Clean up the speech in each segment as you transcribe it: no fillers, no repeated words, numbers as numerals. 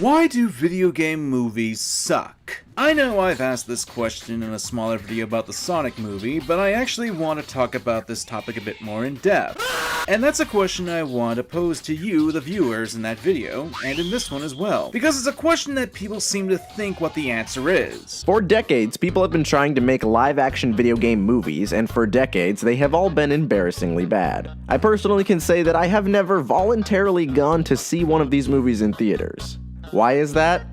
Why do video game movies suck? I know I've asked this question in a smaller video about the Sonic movie, but I actually want to talk about this topic a bit more in depth. And that's a question I want to pose to you, the viewers, in that video, and in this one as well. Because it's a question that people seem to think what the answer is. For decades, people have been trying to make live-action video game movies, and for decades, they have all been embarrassingly bad. I personally can say that I have never voluntarily gone to see one of these movies in theaters. Why is that?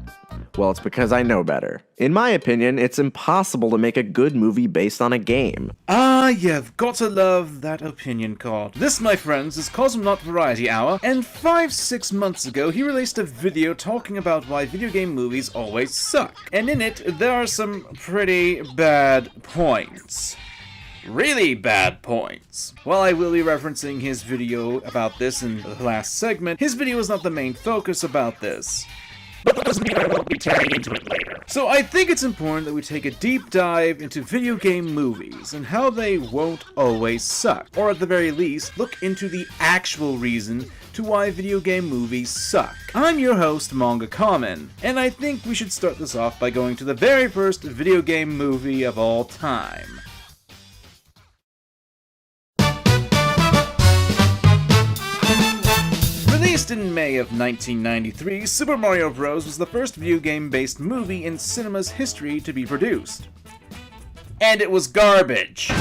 Well, it's because I know better. In my opinion, it's impossible to make a good movie based on a game. Ah, you've got to love that opinion card. This, my friends, is Cosmonaut Variety Hour, and 5-6 months ago, he released a video talking about why video game movies always suck. And in it, there are some pretty bad points. Really bad points. While I will be referencing his video about this in the last segment, his video is not the main focus about this. But that doesn't mean I won't be tearing into it later. So I think it's important that we take a deep dive into video game movies and how they won't always suck. Or at the very least, look into the actual reason to why video game movies suck. I'm your host, MangaKamen, and I think we should start this off by going to the very first video game movie of all time. Released in May of 1993, Super Mario Bros. Was the first video game-based movie in cinema's history to be produced. And it was garbage.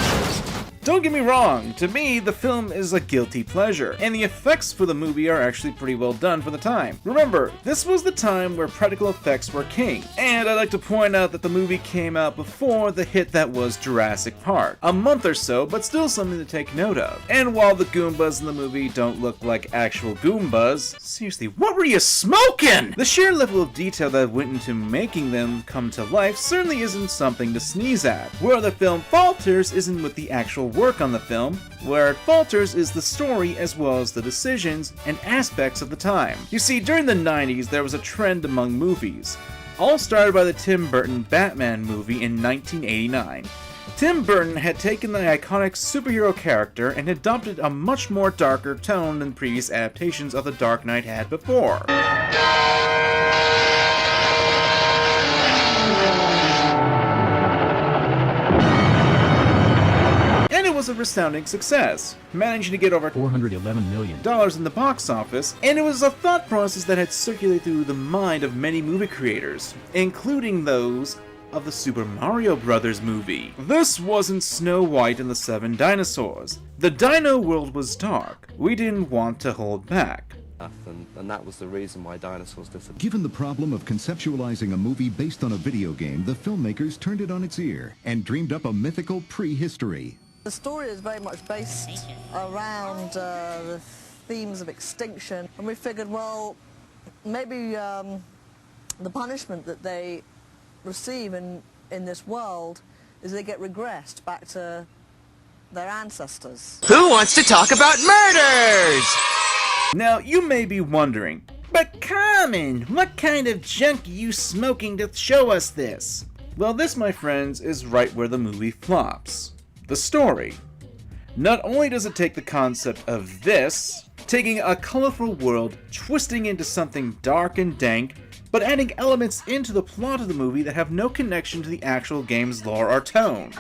Don't get me wrong, to me, the film is a guilty pleasure, and the effects for the movie are actually pretty well done for the time. Remember, this was the time where practical effects were king, and I'd like to point out that the movie came out before the hit that was Jurassic Park. A month or so, but still something to take note of. And while the Goombas in the movie don't look like actual Goombas, seriously, what were you smoking? The sheer level of detail that went into making them come to life certainly isn't something to sneeze at. Where the film falters isn't with the actual work on the film. Where it falters is the story as well as the decisions and aspects of the time. You see, during the 90s there was a trend among movies, all started by the Tim Burton Batman movie in 1989. Tim Burton had taken the iconic superhero character and adopted a much more darker tone than previous adaptations of The Dark Knight had before. Was a resounding success, managing to get over $411 million in the box office, and it was a thought process that had circulated through the mind of many movie creators, including those of the Super Mario Bros. Movie. This wasn't Snow White and the Seven Dinosaurs. The dino world was dark. We didn't want to hold back. And that was the reason why dinosaurs disappeared. Given the problem of conceptualizing a movie based on a video game, the filmmakers turned it on its ear and dreamed up a mythical prehistory. The story is very much based around the themes of extinction, and we figured, well, maybe the punishment that they receive in this world is they get regressed back to their ancestors. Who wants to talk about murders? Now, you may be wondering, but Kamen, what kind of junk are you smoking to show us this? Well, this, my friends, is right where the movie flops. The story. Not only does it take the concept of this, taking a colorful world, twisting into something dark and dank, but adding elements into the plot of the movie that have no connection to the actual game's lore or tone.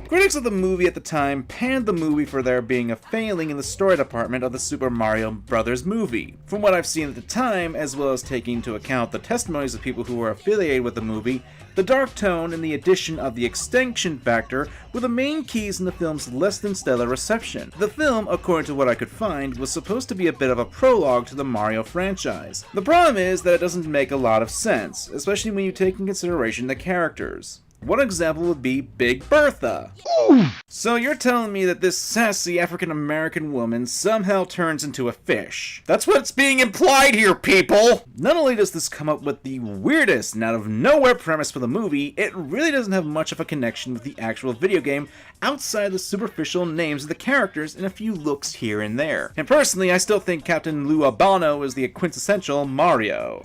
Critics of the movie at the time panned the movie for there being a failing in the story department of the Super Mario Bros. Movie. From what I've seen at the time, as well as taking into account the testimonies of people who were affiliated with the movie, the dark tone and the addition of the extinction factor were the main keys in the film's less than stellar reception. The film, according to what I could find, was supposed to be a bit of a prologue to the Mario franchise. The problem is that it doesn't make a lot of sense, especially when you take in consideration the characters. One example would be Big Bertha. So you're telling me that this sassy African-American woman somehow turns into a fish. That's what's being implied here, people! Not only does this come up with the weirdest and out-of-nowhere premise for the movie, it really doesn't have much of a connection with the actual video game outside the superficial names of the characters and a few looks here and there. And personally, I still think Captain Lou Albano is the quintessential Mario.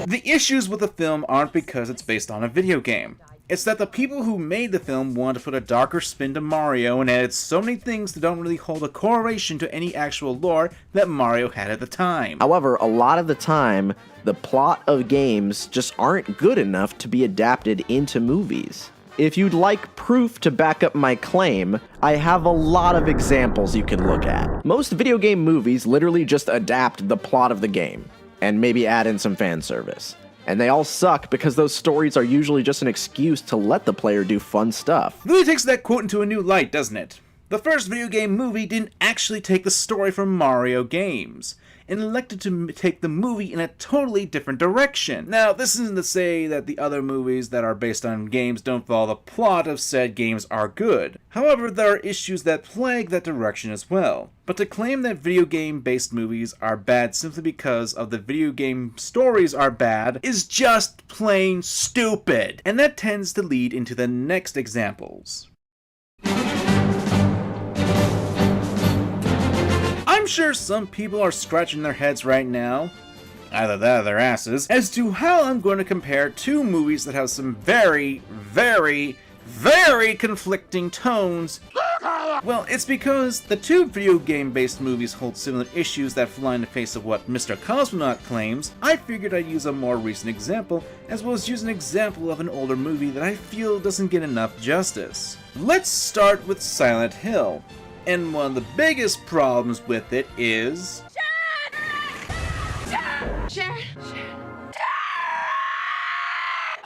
The issues with the film aren't because it's based on a video game. It's that the people who made the film wanted to put a darker spin to Mario and added so many things that don't really hold a correlation to any actual lore that Mario had at the time. However, a lot of the time, the plot of games just aren't good enough to be adapted into movies. If you'd like proof to back up my claim, I have a lot of examples you can look at. Most video game movies literally just adapt the plot of the game, and maybe add in some fan service. And they all suck because those stories are usually just an excuse to let the player do fun stuff. Really takes that quote into a new light, doesn't it? The first video game movie didn't actually take the story from Mario games, and elected to take the movie in a totally different direction. Now, this isn't to say that the other movies that are based on games don't follow the plot of said games are good. However, there are issues that plague that direction as well. But to claim that video game-based movies are bad simply because of the video game stories are bad is just plain stupid. And that tends to lead into the next examples. I'm sure some people are scratching their heads right now, either that or their asses, as to how I'm going to compare two movies that have some very, very, very conflicting tones. Well, it's because the two video game-based movies hold similar issues that fly in the face of what Mr. Cosmonaut claims. I figured I'd use a more recent example, as well as use an example of an older movie that I feel doesn't get enough justice. Let's start with Silent Hill. And one of the biggest problems with it is... Sharon!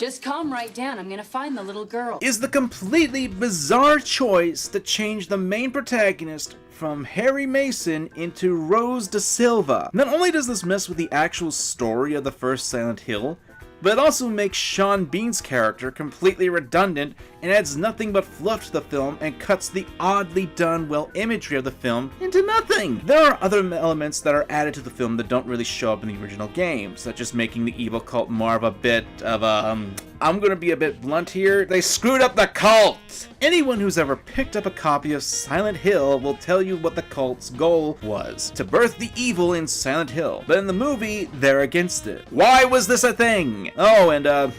Just calm right down. I'm gonna find the little girl. Is the completely bizarre choice to change the main protagonist from Harry Mason into Rose da Silva. Not only does this mess with the actual story of the first Silent Hill, but it also makes Sean Bean's character completely redundant and adds nothing but fluff to the film and cuts the oddly done well imagery of the film into nothing. There are other elements that are added to the film that don't really show up in the original game, such as making the evil cult more of a bit of a, I'm gonna be a bit blunt here, they screwed up the cult! Anyone who's ever picked up a copy of Silent Hill will tell you what the cult's goal was, to birth the evil in Silent Hill. But in the movie, they're against it. Why was this a thing? Oh, and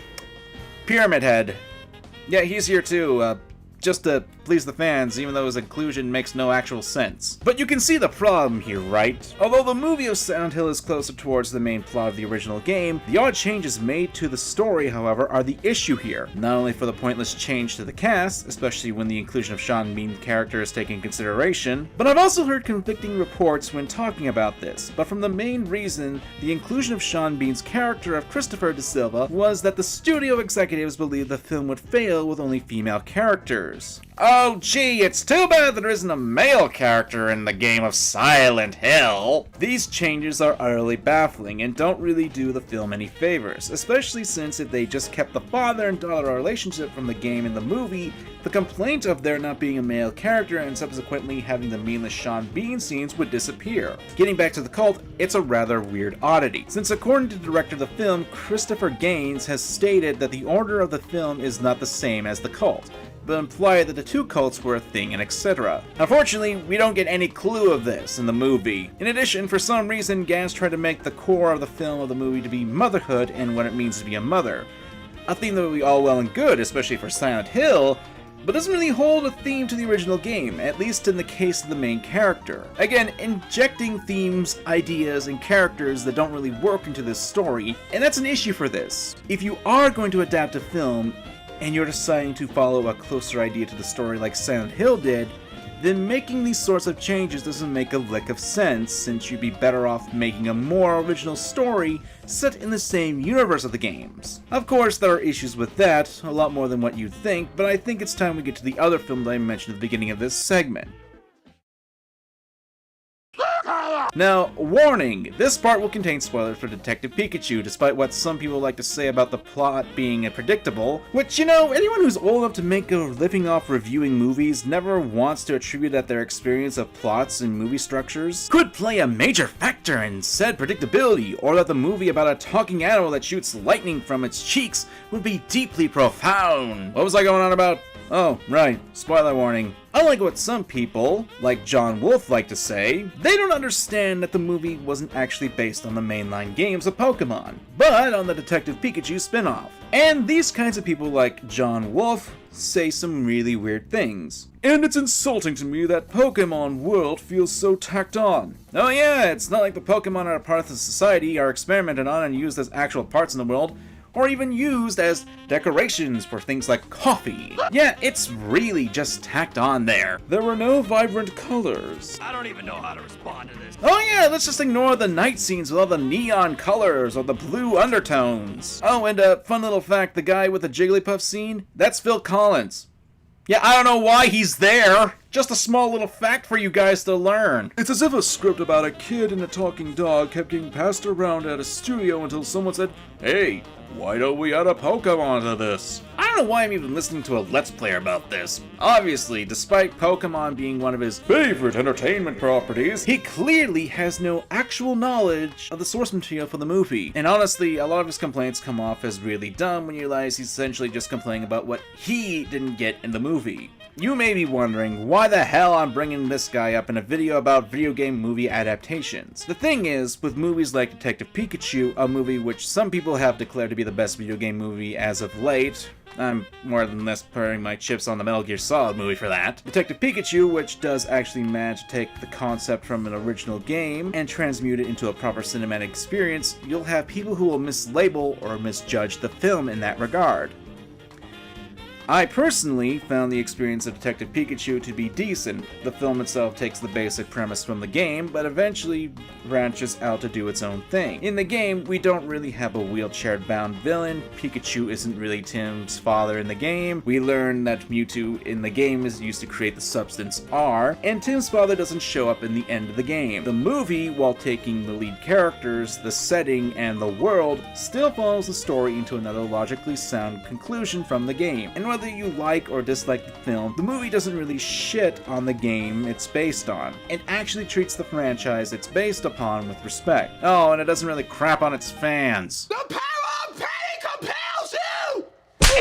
Pyramid Head. Yeah, he's here too, just to please the fans, even though his inclusion makes no actual sense. But you can see the problem here, right? Although the movie of Silent Hill is closer towards the main plot of the original game, the odd changes made to the story, however, are the issue here. Not only for the pointless change to the cast, especially when the inclusion of Sean Bean's character is taken into consideration, but I've also heard conflicting reports when talking about this, but from the main reason the inclusion of Sean Bean's character of Christopher da Silva was that the studio executives believed the film would fail with only female characters. Oh gee, it's too bad there isn't a male character in the game of Silent Hill. These changes are utterly baffling and don't really do the film any favors, especially since if they just kept the father and daughter relationship from the game in the movie, the complaint of there not being a male character and subsequently having the meaningless Sean Bean scenes would disappear. Getting back to the cult, it's a rather weird oddity, since according to the director of the film, Christopher Gaines has stated that the order of the film is not the same as the cult, but implied that the two cults were a thing and etc. Unfortunately, we don't get any clue of this in the movie. In addition, for some reason, Gans tried to make the core of the film of the movie to be motherhood and what it means to be a mother. A theme that would be all well and good, especially for Silent Hill, but doesn't really hold a theme to the original game, at least in the case of the main character. Again, injecting themes, ideas, and characters that don't really work into this story, and that's an issue for this. If you are going to adapt a film, and you're deciding to follow a closer idea to the story like Silent Hill did, then making these sorts of changes doesn't make a lick of sense, since you'd be better off making a more original story set in the same universe of the games. Of course, there are issues with that, a lot more than what you'd think, but I think it's time we get to the other film that I mentioned at the beginning of this segment. Now, warning! This part will contain spoilers for Detective Pikachu, despite what some people like to say about the plot being predictable, which, you know, anyone who's old enough to make a living off reviewing movies never wants to attribute that their experience of plots and movie structures could play a major factor in said predictability, or that the movie about a talking animal that shoots lightning from its cheeks would be deeply profound. What was I going on about? Oh, right, spoiler warning. Unlike what some people, like John Wolfe, like to say, they don't understand that the movie wasn't actually based on the mainline games of Pokemon, but on the Detective Pikachu spin-off. And these kinds of people like John Wolfe say some really weird things. And it's insulting to me that Pokemon world feels so tacked on. Oh yeah, it's not like the Pokemon are a part of the society, are experimented on and used as actual parts in the world, or even used as decorations for things like coffee. Yeah, it's really just tacked on there. There were no vibrant colors. I don't even know how to respond to this. Oh yeah, let's just ignore the night scenes with all the neon colors or the blue undertones. Oh, and a fun little fact, the guy with the Jigglypuff scene, that's Phil Collins. Yeah, I don't know why he's there. Just a small little fact for you guys to learn. It's as if a script about a kid and a talking dog kept getting passed around at a studio until someone said, "Hey, why don't we add a Pokemon to this?" I don't know why I'm even listening to a Let's Player about this. Obviously, despite Pokemon being one of his favorite entertainment properties, he clearly has no actual knowledge of the source material for the movie. And honestly, a lot of his complaints come off as really dumb when you realize he's essentially just complaining about what he didn't get in the movie. You may be wondering why the hell I'm bringing this guy up in a video about video game movie adaptations. The thing is, with movies like Detective Pikachu, a movie which some people have declared to be the best video game movie as of late, I'm more than less putting my chips on the Metal Gear Solid movie for that. Detective Pikachu, which does actually manage to take the concept from an original game and transmute it into a proper cinematic experience, you'll have people who will mislabel or misjudge the film in that regard. I personally found the experience of Detective Pikachu to be decent. The film itself takes the basic premise from the game, but eventually branches out to do its own thing. In the game, we don't really have a wheelchair-bound villain. Pikachu isn't really Tim's father in the game. We learn that Mewtwo in the game is used to create the substance R, and Tim's father doesn't show up in the end of the game. The movie, while taking the lead characters, the setting, and the world, still follows the story into another logically sound conclusion from the game. And whether you like or dislike the film, the movie doesn't really shit on the game it's based on. It actually treats the franchise it's based upon with respect. Oh, and it doesn't really crap on its fans. The power of panic compels you!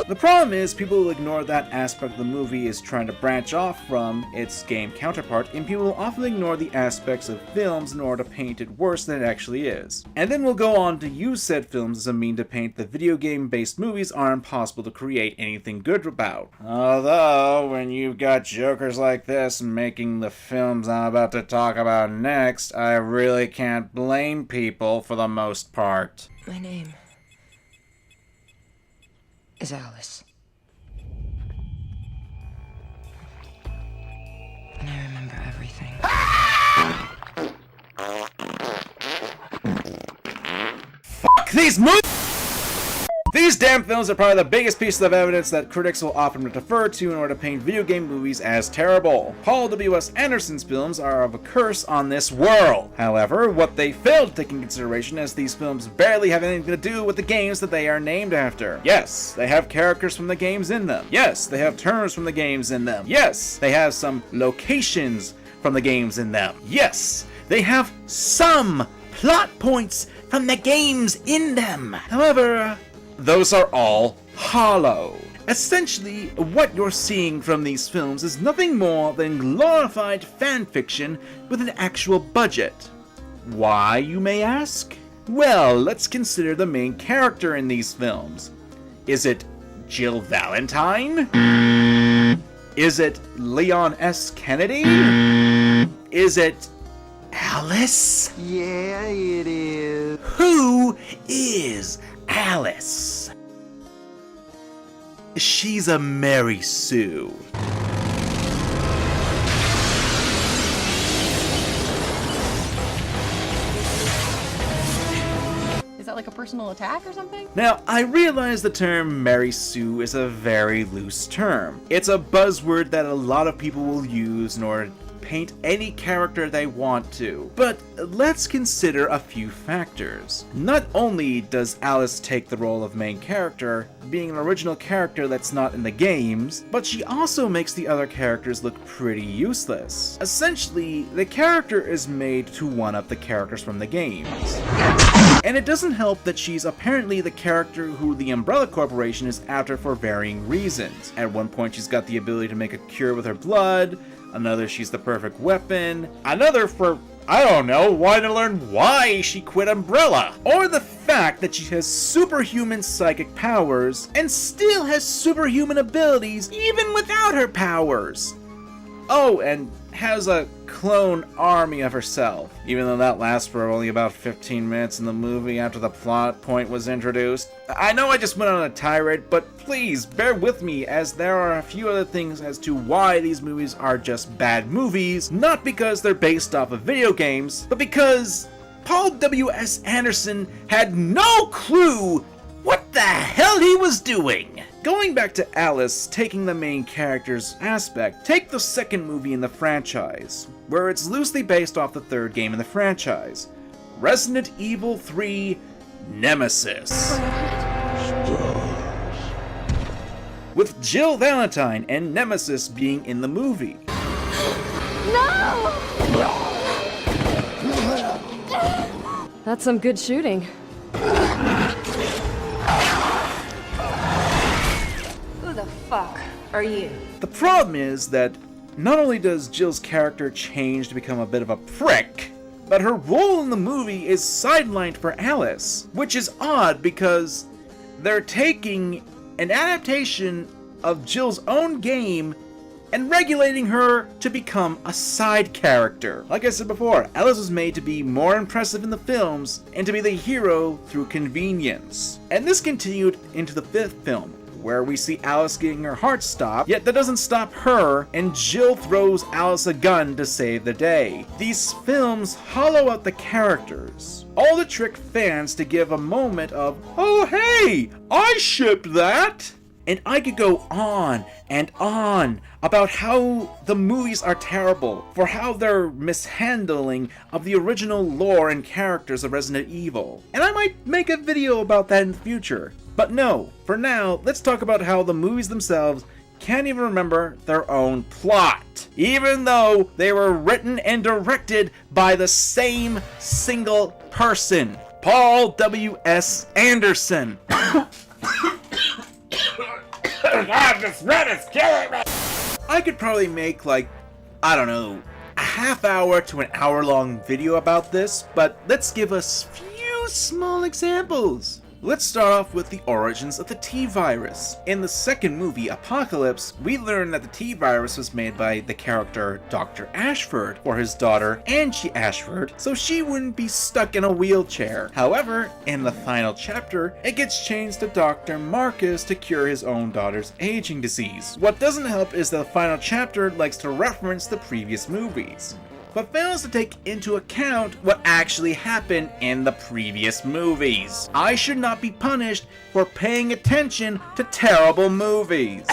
The problem is, people will ignore that aspect of the movie is trying to branch off from its game counterpart, and people will often ignore the aspects of films in order to paint it worse than it actually is. And then we'll go on to use said films as a mean to paint that video game-based movies are impossible to create anything good about. Although, when you've got jokers like this making the films I'm about to talk about next, I really can't blame people for the most part. My name is Alice. And I remember everything. Fuck these movies! These damn films are probably the biggest pieces of evidence that critics will often defer to in order to paint video game movies as terrible. Paul W.S. Anderson's films are of a curse on this world. However, what they fail to take into consideration is these films barely have anything to do with the games that they are named after. Yes, they have characters from the games in them. Yes, they have terms from the games in them. Yes, they have some locations from the games in them. Yes, they have some plot points from the games in them. However, those are all hollow. Essentially, what you're seeing from these films is nothing more than glorified fanfiction with an actual budget. Why, you may ask? Well, let's consider the main character in these films. Is it Jill Valentine? Is it Leon S. Kennedy? Is it Alice? Yeah, it is. Who is Alice? She's a Mary Sue. Is that like a personal attack or something? Now, I realize the term Mary Sue is a very loose term. It's a buzzword that a lot of people will use in order to paint any character they want to. But let's consider a few factors. Not only does Alice take the role of main character, being an original character that's not in the games, but she also makes the other characters look pretty useless. Essentially, the character is made to one-up the characters from the games. And it doesn't help that she's apparently the character who the Umbrella Corporation is after for varying reasons. At one point she's got the ability to make a cure with her blood, another she's the perfect weapon, another for, I don't know, wanting to learn why she quit Umbrella. Or the fact that she has superhuman psychic powers and still has superhuman abilities even without her powers. Oh, and has a clone army of herself, even though that lasts for only about 15 minutes in the movie after the plot point was introduced. I know I just went on a tirade, but please bear with me as there are a few other things as to why these movies are just bad movies, not because they're based off of video games, but because Paul W.S. Anderson had no clue what the hell he was doing. Going back to Alice taking the main character's aspect, take the second movie in the franchise, where it's loosely based off the third game in the franchise, Resident Evil 3 Nemesis. With Jill Valentine and Nemesis being in the movie. No! That's some good shooting. Who the fuck are you? The problem is that not only does Jill's character change to become a bit of a prick, but her role in the movie is sidelined for Alice, which is odd because they're taking an adaptation of Jill's own game and regulating her to become a side character. Like I said before, Alice was made to be more impressive in the films and to be the hero through convenience. And this continued into the fifth film, where we see Alice getting her heart stopped, yet that doesn't stop her, and Jill throws Alice a gun to save the day. These films hollow out the characters, all to trick fans to give a moment of, oh hey, I shipped that! And I could go on and on about how the movies are terrible, for how they're mishandling of the original lore and characters of Resident Evil. And I might make a video about that in the future. But no, for now, let's talk about how the movies themselves can't even remember their own plot, even though they were written and directed by the same single person, Paul W.S. Anderson. God, this red is killing me! I could probably make, like, I don't know, a half hour to an hour long video about this, but let's give us few small examples. Let's start off with the origins of the T-Virus. In the second movie, Apocalypse, we learn that the T-Virus was made by the character Dr. Ashford for his daughter Angie Ashford, so she wouldn't be stuck in a wheelchair. However, in the final chapter, it gets changed to Dr. Marcus to cure his own daughter's aging disease. What doesn't help is that the final chapter likes to reference the previous movies, but fails to take into account what actually happened in the previous movies. I should not be punished for paying attention to terrible movies.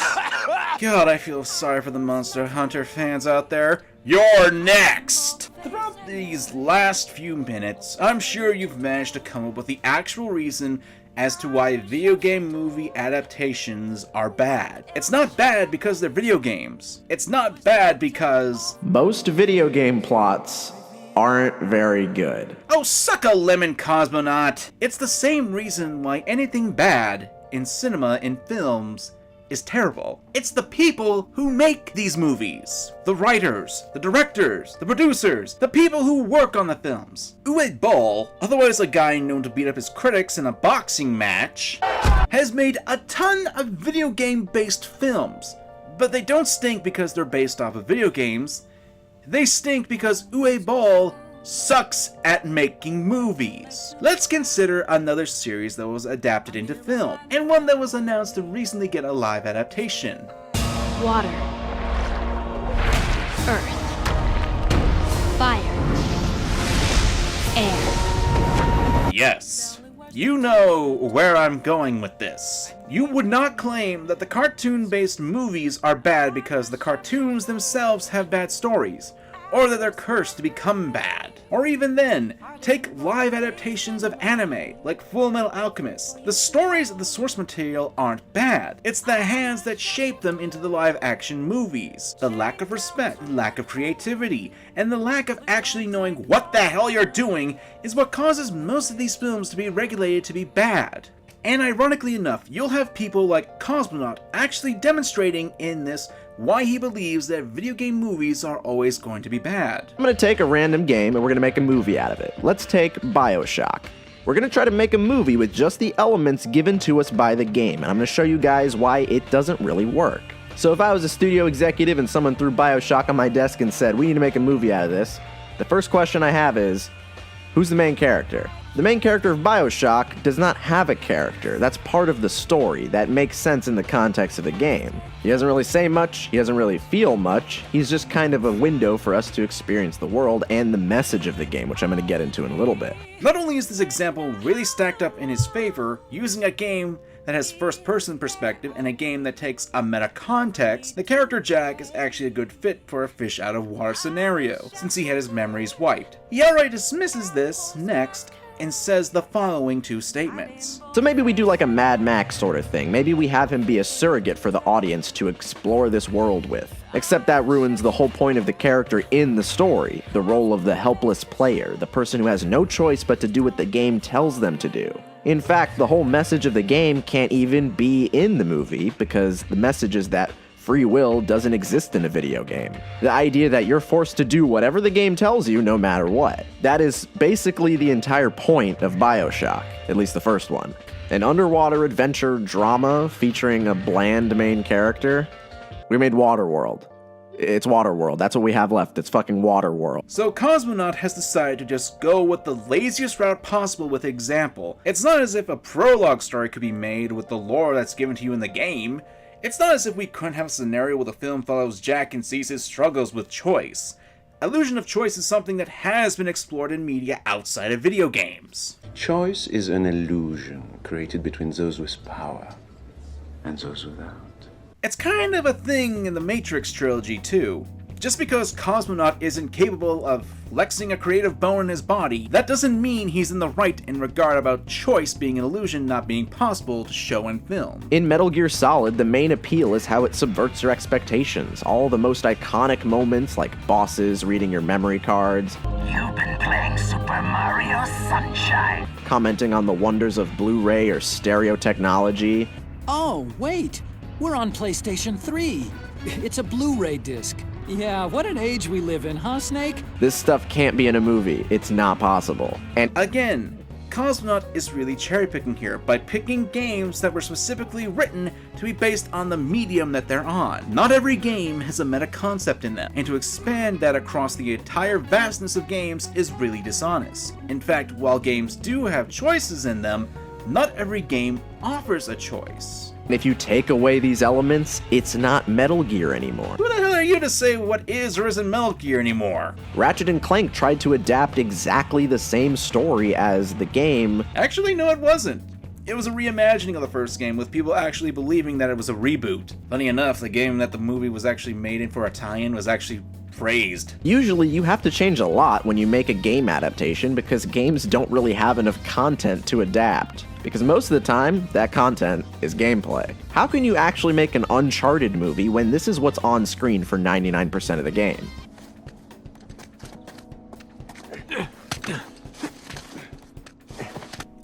God, I feel sorry for the Monster Hunter fans out there. You're next! Throughout these last few minutes, I'm sure you've managed to come up with the actual reason as to why video game movie adaptations are bad. It's not bad because they're video games. It's not bad because most video game plots aren't very good. oh, suck a lemon, cosmonaut! It's the same reason why anything bad in cinema and films is terrible. It's the people who make these movies. The writers, the directors, the producers, the people who work on the films. Uwe Boll, otherwise a guy known to beat up his critics in a boxing match, has made a ton of video game based films, but they don't stink because they're based off of video games. They stink because Uwe Boll sucks at making movies. Let's consider another series that was adapted into film, and one that was announced to recently get a live adaptation. Water. Earth. Fire. Air. Yes, you know where I'm going with this. You would not claim that the cartoon-based movies are bad because the cartoons themselves have bad stories, or that they're cursed to become bad. Or even then, take live adaptations of anime, like Fullmetal Alchemist. The stories of the source material aren't bad. It's the hands that shape them into the live action movies. The lack of respect, lack of creativity, and the lack of actually knowing what the hell you're doing is what causes most of these films to be regulated to be bad. And ironically enough, you'll have people like Cosmonaut actually demonstrating in this why he believes that video game movies are always going to be bad. I'm gonna take a random game and we're gonna make a movie out of it. Let's take Bioshock. We're gonna try to make a movie with just the elements given to us by the game, and I'm gonna show you guys why it doesn't really work. So if I was a studio executive and someone threw Bioshock on my desk and said, we need to make a movie out of this, the first question I have is, who's the main character? The main character of Bioshock does not have a character. That's part of the story. That makes sense in the context of the game. He doesn't really say much, he doesn't really feel much, he's just kind of a window for us to experience the world and the message of the game, which I'm going to get into in a little bit. Not only is this example really stacked up in his favor, using a game that has first-person perspective and a game that takes a meta-context, the character Jack is actually a good fit for a fish-out-of-water scenario, since he had his memories wiped. He outright dismisses this next, and says the following two statements. So maybe we do like a Mad Max sort of thing. Maybe we have him be a surrogate for the audience to explore this world with. Except that ruins the whole point of the character in the story, the role of the helpless player, the person who has no choice but to do what the game tells them to do. In fact, the whole message of the game can't even be in the movie, because the message is that free will doesn't exist in a video game. The idea that you're forced to do whatever the game tells you no matter what. That is basically the entire point of Bioshock, at least the first one. An underwater adventure drama featuring a bland main character. We made Waterworld. It's Waterworld. That's what we have left. It's fucking Waterworld. So Cosmonaut has decided to just go with the laziest route possible with example. It's not as if a prologue story could be made with the lore that's given to you in the game. It's not as if we couldn't have a scenario where the film follows Jack and sees his struggles with choice. Illusion of choice is something that has been explored in media outside of video games. Choice is an illusion created between those with power and those without. It's kind of a thing in the Matrix trilogy too. Just because Cosmonaut isn't capable of flexing a creative bone in his body, that doesn't mean he's in the right in regard about choice being an illusion not being possible to show in film. In Metal Gear Solid, the main appeal is how it subverts your expectations. All the most iconic moments, like bosses reading your memory cards. You've been playing Super Mario Sunshine. Commenting on the wonders of Blu-ray or stereo technology. Oh, wait! We're on PlayStation 3. It's a Blu-ray disc. Yeah, what an age we live in, huh, Snake? This stuff can't be in a movie. It's not possible. And again, Cosmonaut is really cherry-picking here by picking games that were specifically written to be based on the medium that they're on. Not every game has a meta-concept in them, and to expand that across the entire vastness of games is really dishonest. In fact, while games do have choices in them, not every game offers a choice. If you take away these elements, it's not Metal Gear anymore. Who the hell are you to say what is or isn't Metal Gear anymore? Ratchet Clank tried to adapt exactly the same story as the game. Actually, no, it wasn't. It was a reimagining of the first game, with people actually believing that it was a reboot. Funny enough, the game that the movie was actually made in for Italian was actually praised. Usually you have to change a lot when you make a game adaptation because games don't really have enough content to adapt. Because most of the time, that content is gameplay. How can you actually make an Uncharted movie when this is what's on screen for 99% of the game?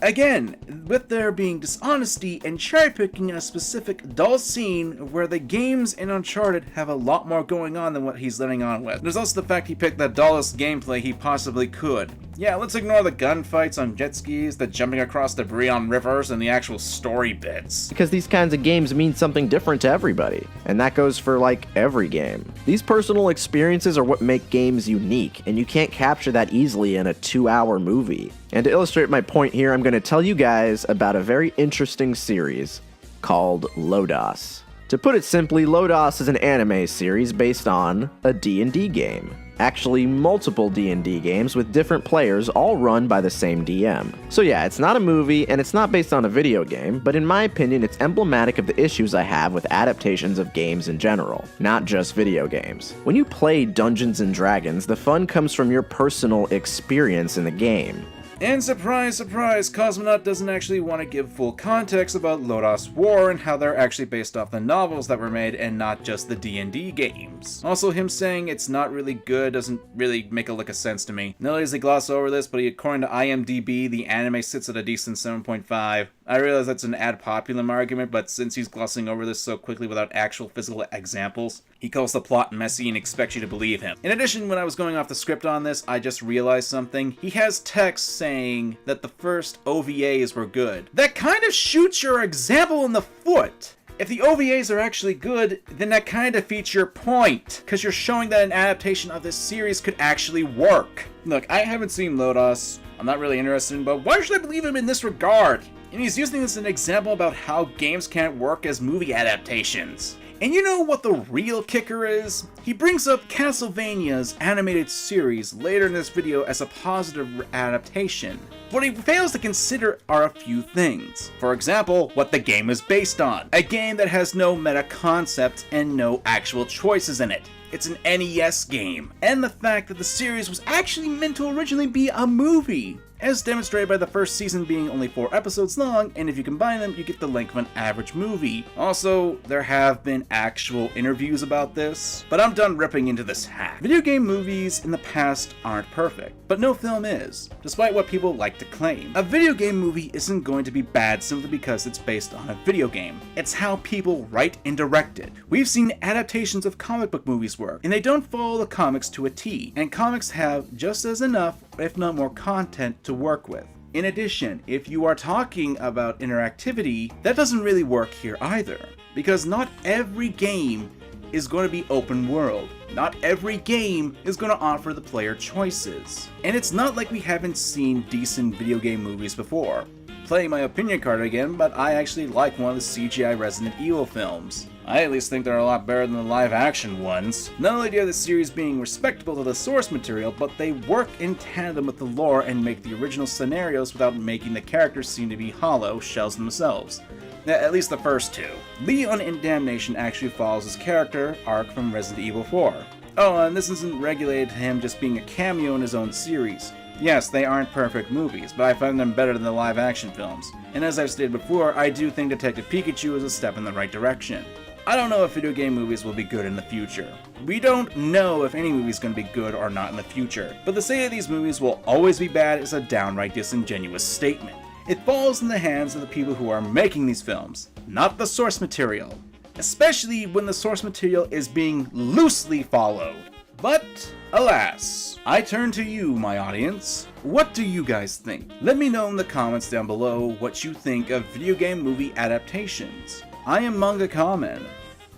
Again, with there being dishonesty and cherry-picking a specific dull scene where the games in Uncharted have a lot more going on than what he's letting on with. There's also the fact he picked the dullest gameplay he possibly could. Yeah, let's ignore the gunfights on jet skis, the jumping across debris on rivers, and the actual story bits. Because these kinds of games mean something different to everybody, and that goes for like every game. These personal experiences are what make games unique, and you can't capture that easily in a 2-hour movie. And to illustrate my point here, I'm going to tell you guys about a very interesting series called Lodos. To put it simply, Lodos is an anime series based on a D&D game. Actually, multiple D&D games with different players all run by the same DM. So yeah, it's not a movie and it's not based on a video game, but in my opinion it's emblematic of the issues I have with adaptations of games in general, not just video games. When you play Dungeons & Dragons, the fun comes from your personal experience in the game. And surprise, surprise, Cosmonaut doesn't actually want to give full context about Lodos War and how they're actually based off the novels that were made and not just the D&D games. Also, him saying it's not really good doesn't really make a lick of sense to me. Not only does he gloss over this, but according to IMDb, the anime sits at a decent 7.5. I realize that's an ad populum argument, but since he's glossing over this so quickly without actual physical examples, he calls the plot messy and expects you to believe him. In addition, when I was going off the script on this, I just realized something. He has text saying that the first OVAs were good. That kind of shoots your example in the foot. If the OVAs are actually good, then that kind of defeats your point, because you're showing that an adaptation of this series could actually work. Look, I haven't seen Lodos. I'm not really interested in, but why should I believe him in this regard? And he's using this as an example about how games can't work as movie adaptations. And you know what the real kicker is? He brings up Castlevania's animated series later in this video as a positive adaptation. What he fails to consider are a few things. For example, what the game is based on. A game that has no meta concept and no actual choices in it. It's an NES game. And the fact that the series was actually meant to originally be a movie, as demonstrated by the first season being only 4 episodes long, and if you combine them, you get the length of an average movie. Also, there have been actual interviews about this, but I'm done ripping into this hack. Video game movies in the past aren't perfect, but no film is, despite what people like to claim. A video game movie isn't going to be bad simply because it's based on a video game. It's how people write and direct it. We've seen adaptations of comic book movies work, and they don't follow the comics to a T, and comics have just as enough, if not more, content to work with. In addition, if you are talking about interactivity, that doesn't really work here either, because not every game is going to be open world. Not every game is going to offer the player choices. And it's not like we haven't seen decent video game movies before. Playing my opinion card again, but I actually like one of the CGI Resident Evil films. I at least think they're a lot better than the live action ones. Not only do the series being respectable to the source material, but they work in tandem with the lore and make the original scenarios without making the characters seem to be hollow shells themselves. At least the first two. Leon in Damnation actually follows his character arc from Resident Evil 4. Oh, and this isn't regulated to him just being a cameo in his own series. Yes, they aren't perfect movies, but I find them better than the live action films. And as I've stated before, I do think Detective Pikachu is a step in the right direction. I don't know if video game movies will be good in the future. We don't know if any movie is going to be good or not in the future, but to say that these movies will always be bad is a downright disingenuous statement. It falls in the hands of the people who are making these films, not the source material. Especially when the source material is being loosely followed. But, alas, I turn to you, my audience. What do you guys think? Let me know in the comments down below what you think of video game movie adaptations. I am MangaKamen.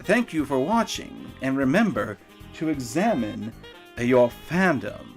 Thank you for watching, and remember to examine your fandom.